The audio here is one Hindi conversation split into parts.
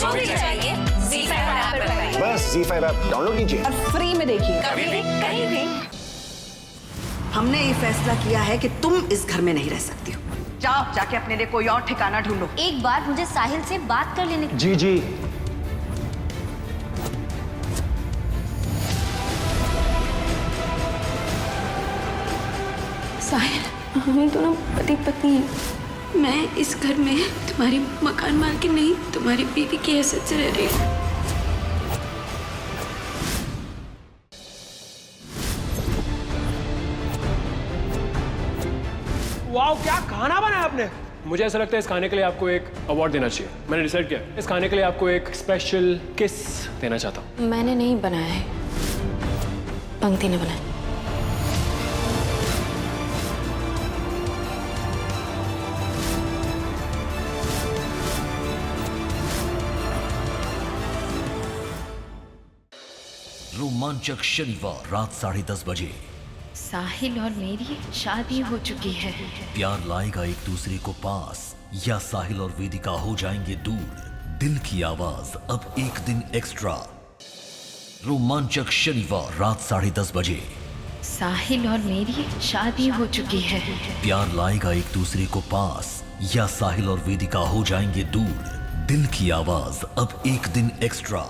जो भी चाहिए ZEE5 ऐप पर पाइए। बस ZEE5 ऐप डाउनलोड कीजिए और फ्री में देखिए। कभी भी कहीं भी। हमने ये फैसला किया है कि तुम इस घर में नहीं रह सकती हो। जाओ जाके अपने लिए कोई और ठिकाना ढूंढो। एक बार मुझे साहिल से बात कर लेने। जी जी। साहिल, हम दोनों पति पत्नी हैं। मैं इस घर में तुम्हारी मकान मालकिन नहीं, तुम्हारी बीवी की हैसियत से रह रही हूँ। वाओ, क्या खाना बनाया आपने। मुझे ऐसा लगता है इस खाने के लिए आपको एक अवार्ड देना चाहिए। मैंने डिसाइड किया इस खाने के लिए आपको एक स्पेशल किस देना चाहता हूँ। मैंने नहीं बनाया है, पंक्ति ने बनाया। रोमांचक शनिवार रात 10:30 बजे। साहिल और मेरी शादी हो चुकी है। प्यार लाएगा एक दूसरे को पास या साहिल और वेदिका हो जाएंगे दूर। दिल की आवाज अब एक दिन एक्स्ट्रा। रोमांचक शनिवार रात 10:30 बजे। साहिल और मेरी शादी हो चुकी है। प्यार लाएगा एक दूसरे को पास या साहिल और वेदिका हो जाएंगे दूर। दिल की आवाज अब एक दिन एक्स्ट्रा।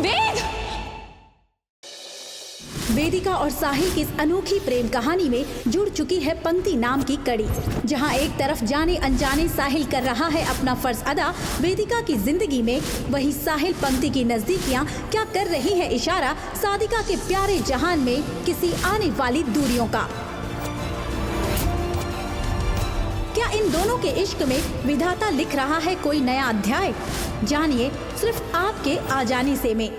वेद, वेदिका और साहिल की इस अनोखी प्रेम कहानी में जुड़ चुकी है पंक्ति नाम की कड़ी, जहां एक तरफ जाने अनजाने साहिल कर रहा है अपना फर्ज अदा वेदिका की जिंदगी में, वहीं साहिल पंक्ति की नजदीकियां क्या कर रही है इशारा सादिका के प्यारे जहान में किसी आने वाली दूरियों का। क्या इन दोनों के इश्क में विधाता लिख रहा है कोई नया अध्याय? जानिए सिर्फ आपके आ जाने से में।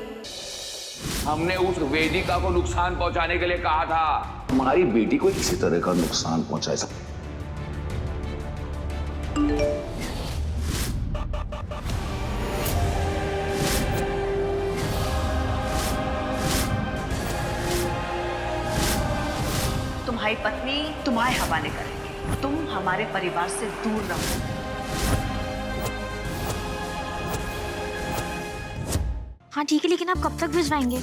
हमने उस वेदिका को नुकसान पहुंचाने के लिए कहा था। हमारी बेटी को किसी तरह का नुकसान पहुंचाए सब। तुम्हारी पत्नी तुम्हारे हवाले करेगी। तुम हमारे परिवार से दूर रहो। हाँ ठीक है, लेकिन आप कब तक भिजवाएंगे?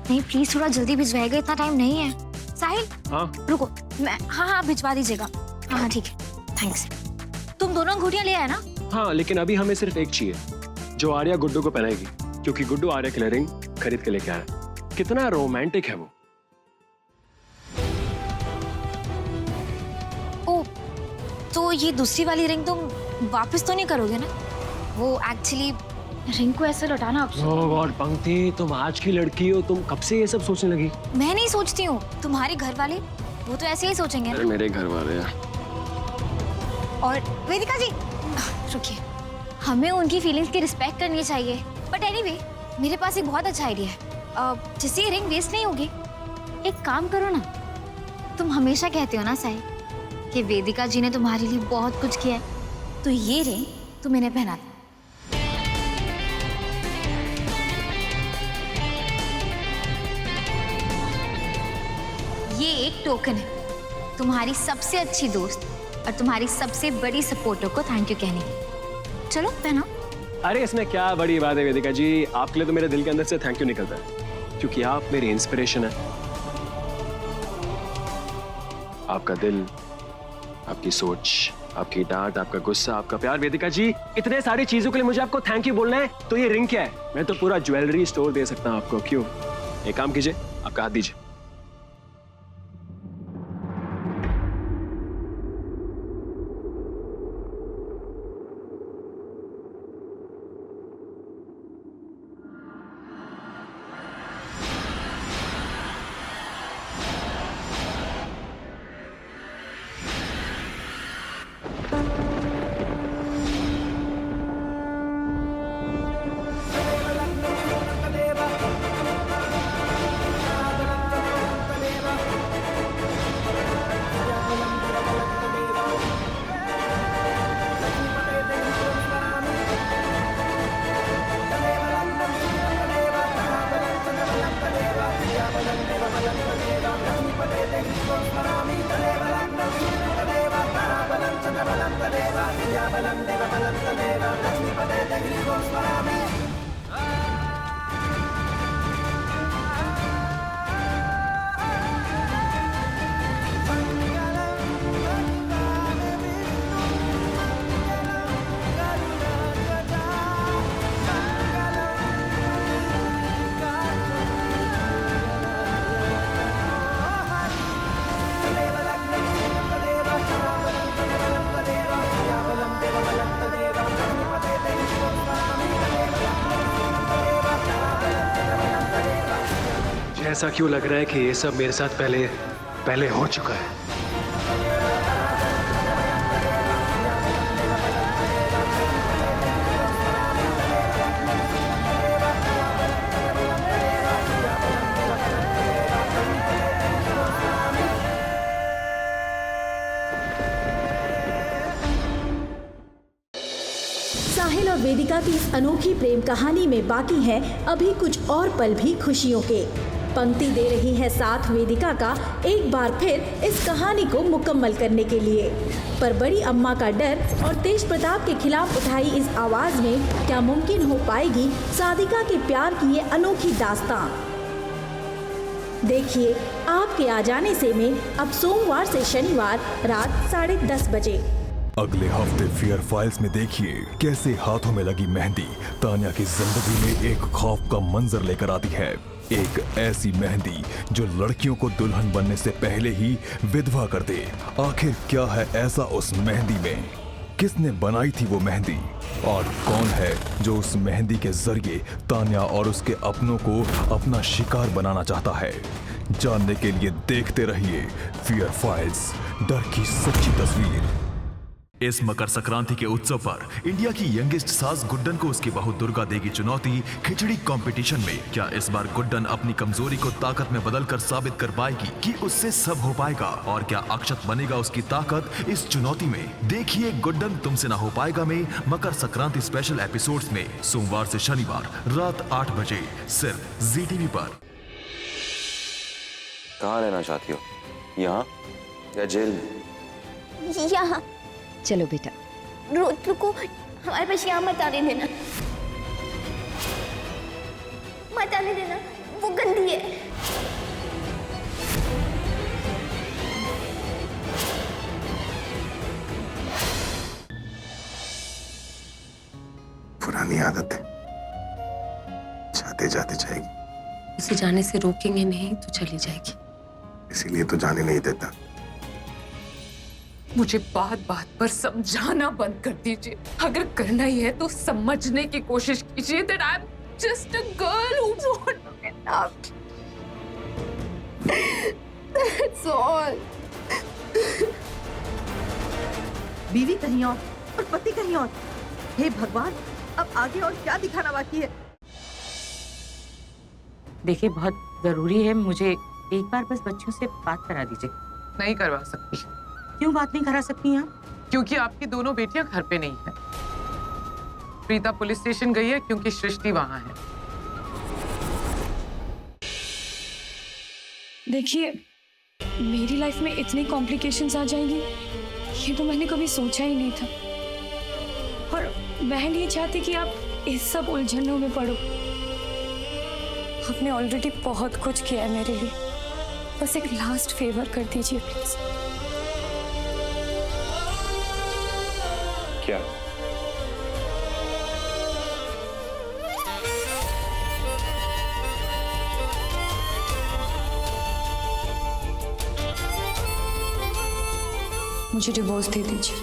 नहीं प्लीज थोड़ा जल्दी भिजवाएगा, इतना टाइम नहीं है। साहिल हाँ रुको, मैं हाँ भिजवा दीजिएगा। हाँ ठीक है, थैंक्स। तुम दोनों अंगूठियां ले आए ना? हाँ, लेकिन अभी हमें सिर्फ एक चाहिए जो आर्या गुड्डू को पहनाएगी, क्योंकि गुड्डू आर्या के लिए रिंग खरीद के लेके आया। कितना रोमांटिक है वो। ओ, तो ये दूसरी वाली रिंग तुम वापस तो नहीं करोगे ना? वो एक्चुअली रिंग को ऐसे लौटाना अब। ओह गॉड पंक्ति, तुम आज की लड़की हो, तुम कब से ये सब सोचने लगी? मैं नहीं सोचती हूँ, तुम्हारे घर वाले वो तो ऐसे ही सोचेंगे ना। मेरे घर वाले यार। और वेदिका जी रुकिए, हमें उनकी फीलिंग्स की रिस्पेक्ट करनी चाहिए। बट एनीवे, मेरे पास एक बहुत अच्छा आइडिया है जिससे ये रिंग वेस्ट नहीं होगी। एक काम करो ना, तुम हमेशा कहते हो ना साहिल कि वेदिका जी ने तुम्हारे लिए बहुत कुछ किया है, तो ये रिंग तुम इन्हें पहना दो। ये एक टोकन है तुम्हारी सबसे अच्छी दोस्त और तुम्हारी सबसे बड़ी सपोर्टर को थैंक यू कहने की। चलो पहनो। अरे इसमें क्या बड़ी बात है वेदिका जी, आपके लिए तो मेरे दिल के अंदर से थैंक यू निकलता है, क्योंकि आप मेरी इंस्पिरेशन है। आपका दिल, आपकी सोच, आपकी डांट, आपका गुस्सा, आपका प्यार। वेदिका जी, इतने सारी चीजों के लिए मुझे आपको थैंक यू बोलना है, तो ये रिंग क्या है? मैं तो पूरा ज्वेलरी स्टोर दे सकता हूँ आपको। क्यों? एक काम कीजिए, आपका हाथ दीजिए। ऐसा क्यों लग रहा है कि ये सब मेरे साथ पहले हो चुका है? साहिल और वेदिका की इस अनोखी प्रेम कहानी में बाकी है अभी कुछ और पल भी खुशियों के। पंक्ति दे रही है साथ वेदिका का एक बार फिर इस कहानी को मुकम्मल करने के लिए। पर बड़ी अम्मा का डर और तेज प्रताप के खिलाफ उठाई इस आवाज में क्या मुमकिन हो पाएगी साधिका के प्यार की ये अनोखी दास्तां? देखिए आपके आ जाने से में अब सोमवार से शनिवार रात 10:30 बजे। अगले हफ्ते फियर फाइल्स में देखिए कैसे हाथों में लगी मेहंदी तान्या की जिंदगी में एक खौफ का मंजर लेकर आती है। एक ऐसी मेहंदी जो लड़कियों को दुल्हन बनने से पहले ही विधवा कर दे। आखिर क्या है ऐसा उस मेहंदी में? किसने बनाई थी वो मेहंदी? और कौन है जो उस मेहंदी के जरिए तान्या और उसके अपनों को अपना शिकार बनाना चाहता है? जानने के लिए देखते रहिए फियर फाइल्स, डर की सच्ची तस्वीर। इस मकर संक्रांति के उत्सव पर इंडिया की यंगेस्ट सास गुड्डन को उसकी बहू दुर्गा देगी चुनौती खिचड़ी कंपटीशन में। क्या इस बार गुड्डन अपनी कमजोरी को ताकत में बदलकर साबित कर पाएगी कि उससे सब हो पाएगा? और क्या अक्षत बनेगा उसकी ताकत इस चुनौती में? देखिए गुड्डन तुमसे ना हो पाएगा में मकर संक्रांति स्पेशल एपिसोड्स में सोमवार से शनिवार रात 8 बजे सिर्फ ZTV पर। कहाँ रहना चाहती हो, यहाँ या जेल में? यहाँ। चलो बेटा। रुको, हमारे पास यहाँ मत आने देना, मत आने देना, वो गंदी है। पुरानी आदत है, जाते जाते जाएगी। उसे जाने से रोकेंगे नहीं तो चली जाएगी। इसीलिए तो जाने नहीं देता। मुझे बात बात पर समझाना बंद कर दीजिए। अगर करना ही है तो समझने की कोशिश कीजिए that I'm just a girl who wants to get out. That's all. बीवी कहीं और पति कहीं और। हे भगवान, अब आगे और क्या दिखाना बाकी है? देखिए बहुत जरूरी है, मुझे एक बार बस बच्चों से बात करा दीजिए। नहीं करवा सकती। क्यों बात नहीं करा सकती हैं? क्योंकि आपकी दोनों बेटियां घर पे नहीं है। प्रीता पुलिस स्टेशन गई है क्योंकि सृष्टि वहां है। देखिए मेरी लाइफ में इतनी कॉम्प्लिकेशंस आ जाएंगी ये तो मैंने कभी सोचा ही नहीं था। और मैं नहीं चाहती कि आप इस सब उलझनों में पड़ो। आपने ऑलरेडी बहुत कुछ किया है मेरे लिए, बस एक लास्ट फेवर कर दीजिए प्लीज। क्या? मुझे डिवोर्स दे दीजिए।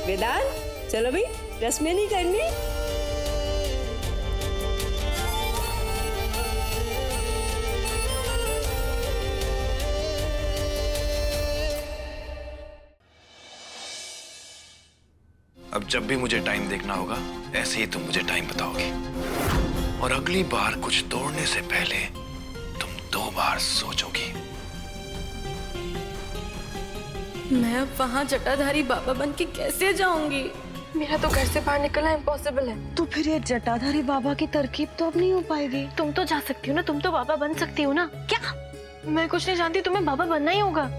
वेदांत चलो भाई, रस्में नहीं करनी। अब जब भी मुझे टाइम देखना होगा ऐसे ही तुम मुझे टाइम बताओगी, और अगली बार कुछ तोड़ने से पहले तुम 2 बार सोचोगी। मैं अब वहाँ जटाधारी बाबा बन के कैसे जाऊंगी? मेरा तो घर से बाहर निकलना इम्पॉसिबल है। तो फिर ये जटाधारी बाबा की तरकीब तो अब नहीं हो पाएगी। तुम तो जा सकती हो ना, तुम तो बाबा बन सकती हो ना। क्या? मैं कुछ नहीं जानती, तुम्हें बाबा बनना ही होगा।